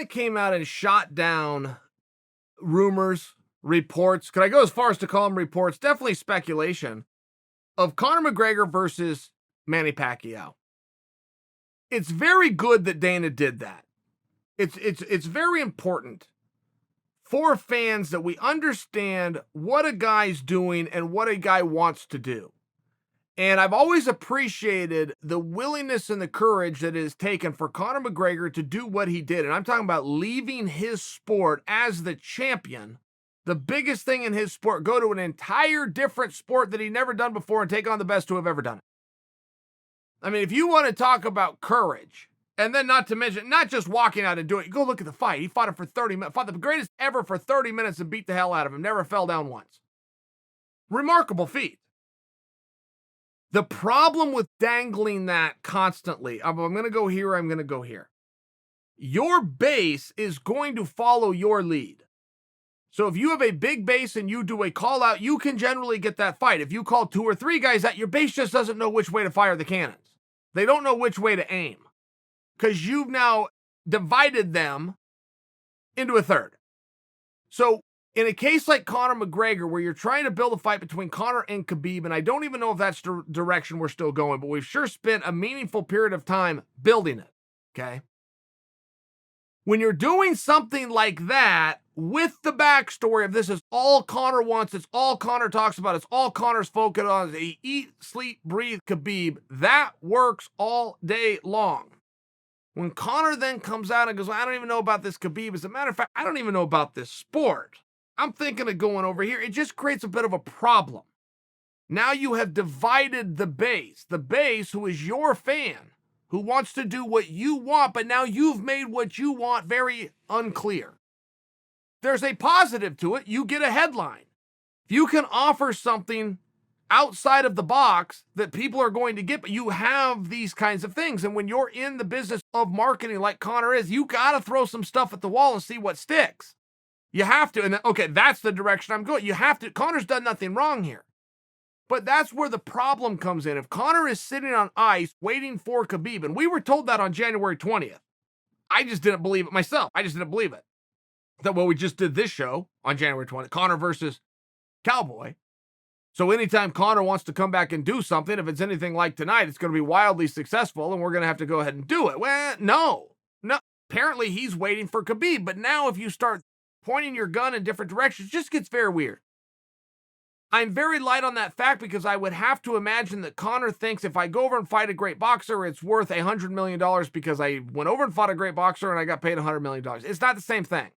Dana came out and shot down rumors, reports. Could I go as far as to call them reports? Definitely speculation of Conor McGregor versus Manny Pacquiao. It's very good that Dana did that. It's very important for fans that we understand what a guy's doing and what a guy wants to do. And I've always appreciated the willingness and the courage that it has taken for Conor McGregor to do what he did. And I'm talking about leaving his sport as the champion, the biggest thing in his sport, go to an entire different sport that he'd never done before and take on the best who have ever done it. I mean, if you want to talk about courage, and then not to mention, not just walking out and doing it, go look at the fight. He fought him for 30 minutes, fought the greatest ever for 30 minutes and beat the hell out of him, never fell down once. Remarkable feat. The problem with dangling that constantly, I'm going to go here, I'm going to go here. Your base is going to follow your lead. So if you have a big base and you do a call out, you can generally get that fight. If you call 2 or 3 guys out, your base just doesn't know which way to fire the cannons. They don't know which way to aim because you've now divided them into a third. So in a case like Conor McGregor, where you're trying to build a fight between Conor and Khabib, and I don't even know if that's the direction we're still going, but we've sure spent a meaningful period of time building it, okay? When you're doing something like that with the backstory of this is all Conor wants, it's all Conor talks about, it's all Conor's focused on, he eat, sleep, breathe Khabib, that works all day long. When Conor then comes out and goes, well, I don't even know about this Khabib. As a matter of fact, I don't even know about this sport. I'm thinking of going over here. It just creates a bit of a problem. Now you have divided the base who is your fan, who wants to do what you want, but now you've made what you want very unclear. There's a positive to it. You get a headline. If you can offer something outside of the box that people are going to get, but you have these kinds of things. And when you're in the business of marketing like Conor is, you got to throw some stuff at the wall and see what sticks. You have to. And okay, that's the direction I'm going. You have to. Conor's done nothing wrong here. But that's where the problem comes in. If Conor is sitting on ice waiting for Khabib, and we were told that on January 20th, I just didn't believe it myself. I just didn't believe it. That, well, we just did this show on January 20th, Conor versus Cowboy. So anytime Conor wants to come back and do something, if it's anything like tonight, it's going to be wildly successful, and we're going to have to go ahead and do it. Well, no. Apparently he's waiting for Khabib. But now if you start pointing your gun in different directions, it just gets very weird. I'm very light on that fact because I would have to imagine that Conor thinks if I go over and fight a great boxer, it's worth $100 million because I went over and fought a great boxer and I got paid $100 million. It's not the same thing.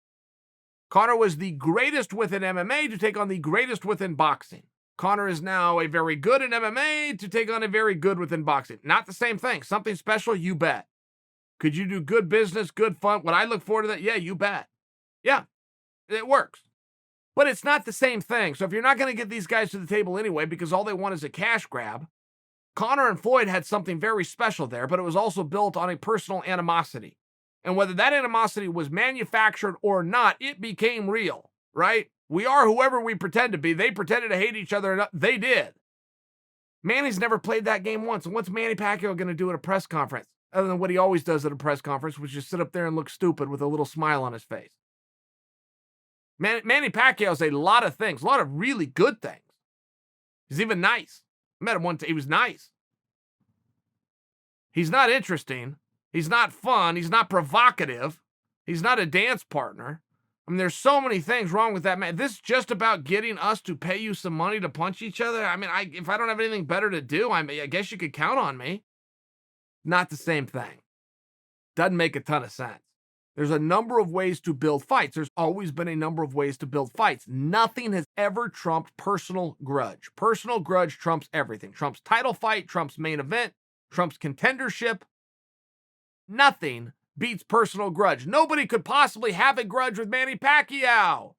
Conor was the greatest within MMA to take on the greatest within boxing. Conor is now a very good in MMA to take on a very good within boxing. Not the same thing. Something special, you bet. Could you do good business, good fun? Would I look forward to that? Yeah, you bet. Yeah, it works. But it's not the same thing. So if you're not going to get these guys to the table anyway because all they want is a cash grab, Conor and Floyd had something very special there, but it was also built on a personal animosity. And whether that animosity was manufactured or not, it became real, right? We are whoever we pretend to be. They pretended to hate each other, and they did. Manny's never played that game once. And what's Manny Pacquiao going to do at a press conference? Other than what he always does at a press conference, which is sit up there and look stupid with a little smile on his face. Manny Pacquiao is a lot of things, a lot of really good things. He's even nice. I met him one time. He was nice. He's not interesting. He's not fun. He's not provocative. He's not a dance partner. I mean, there's so many things wrong with that man. This is just about getting us to pay you some money to punch each other. I mean, if I don't have anything better to do, I guess you could count on me. Not the same thing. Doesn't make a ton of sense. There's a number of ways to build fights. There's always been a number of ways to build fights. Nothing has ever trumped personal grudge. Personal grudge trumps everything. Trumps title fight, trumps main event, trumps contendership. Nothing beats personal grudge. Nobody could possibly have a grudge with Manny Pacquiao.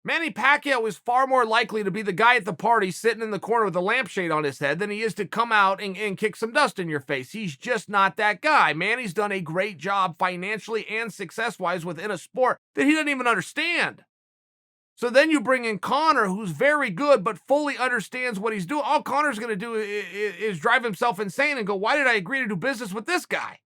Manny Pacquiao is far more likely to be the guy at the party sitting in the corner with a lampshade on his head than he is to come out and kick some dust in your face. He's just not that guy. Manny's done a great job financially and success-wise within a sport that he doesn't even understand. So then you bring in Conor, who's very good but fully understands what he's doing. All Conor's going to do is drive himself insane and go, why did I agree to do business with this guy?